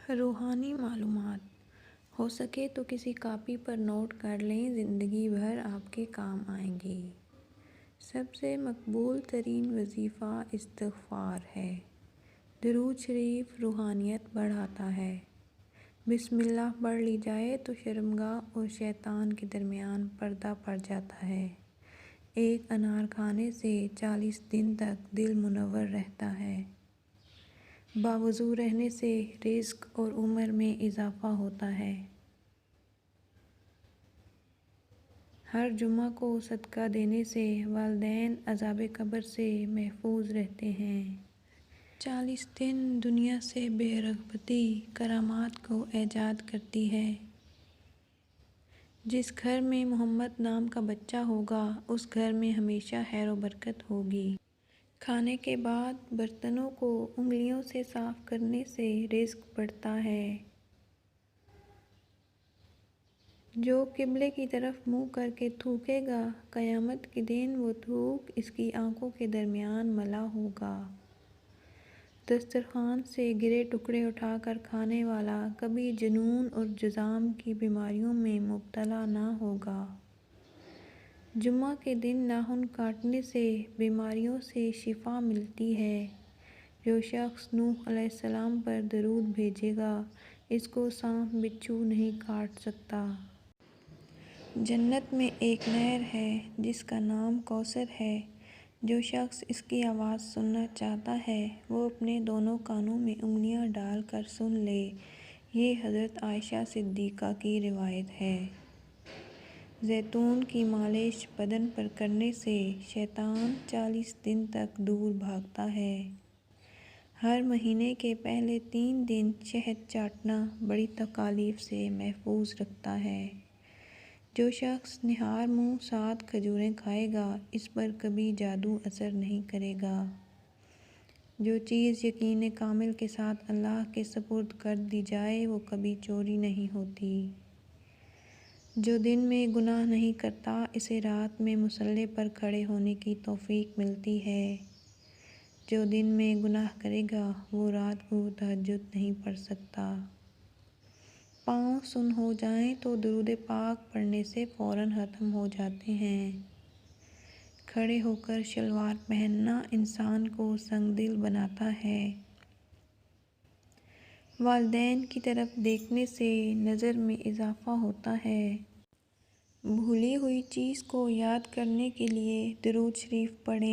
روحانی معلومات ہو سکے تو کسی کاپی پر نوٹ کر لیں، زندگی بھر آپ کے کام آئیں گی۔ سب سے مقبول ترین وظیفہ استغفار ہے۔ درود شریف روحانیت بڑھاتا ہے۔ بسم اللہ پڑھ لی جائے تو شرمگاہ اور شیطان کے درمیان پردہ پڑ جاتا ہے۔ ایک انار کھانے سے 40 دن تک دل منور رہتا ہے۔ باوضو رہنے سے رزق اور عمر میں اضافہ ہوتا ہے۔ ہر جمعہ کو صدقہ دینے سے والدین عذاب قبر سے محفوظ رہتے ہیں۔ 40 دن دنیا سے بے رغبتی کرامات کو ایجاد کرتی ہے۔ جس گھر میں محمد نام کا بچہ ہوگا اس گھر میں ہمیشہ خیر و برکت ہوگی۔ کھانے کے بعد برتنوں کو انگلیوں سے صاف کرنے سے رزق بڑھتا ہے۔ جو قبلے کی طرف منہ کر کے تھوکے گا قیامت کے دن وہ تھوک اس کی آنکھوں کے درمیان ملا ہوگا۔ دسترخوان سے گرے ٹکڑے اٹھا کر کھانے والا کبھی جنون اور جذام کی بیماریوں میں مبتلا نہ ہوگا۔ جمعہ کے دن ناخن کاٹنے سے بیماریوں سے شفا ملتی ہے۔ جو شخص نوح علیہ السلام پر درود بھیجے گا اس کو سانپ بچھو نہیں کاٹ سکتا۔ جنت میں ایک نہر ہے جس کا نام کوثر ہے۔ جو شخص اس کی آواز سننا چاہتا ہے وہ اپنے دونوں کانوں میں انگلیاں ڈال کر سن لے۔ یہ حضرت عائشہ صدیقہ کی روایت ہے۔ زیتون کی مالش بدن پر کرنے سے شیطان 40 دن تک دور بھاگتا ہے۔ ہر مہینے کے پہلے 3 دن شہد چاٹنا بڑی تکالیف سے محفوظ رکھتا ہے۔ جو شخص نہار منہ 7 کھجوریں کھائے گا اس پر کبھی جادو اثر نہیں کرے گا۔ جو چیز یقین کامل کے ساتھ اللہ کے سپرد کر دی جائے وہ کبھی چوری نہیں ہوتی۔ جو دن میں گناہ نہیں کرتا اسے رات میں مصلی پر کھڑے ہونے کی توفیق ملتی ہے۔ جو دن میں گناہ کرے گا وہ رات کو تہجد نہیں پڑھ سکتا۔ پاؤں سن ہو جائیں تو درود پاک پڑھنے سے فوراً ختم ہو جاتے ہیں۔ کھڑے ہو کر شلوار پہننا انسان کو سنگ دل بناتا ہے۔ والدین کی طرف دیکھنے سے نظر میں اضافہ ہوتا ہے۔ بھولی ہوئی چیز کو یاد کرنے کے لیے درود شریف پڑھیں۔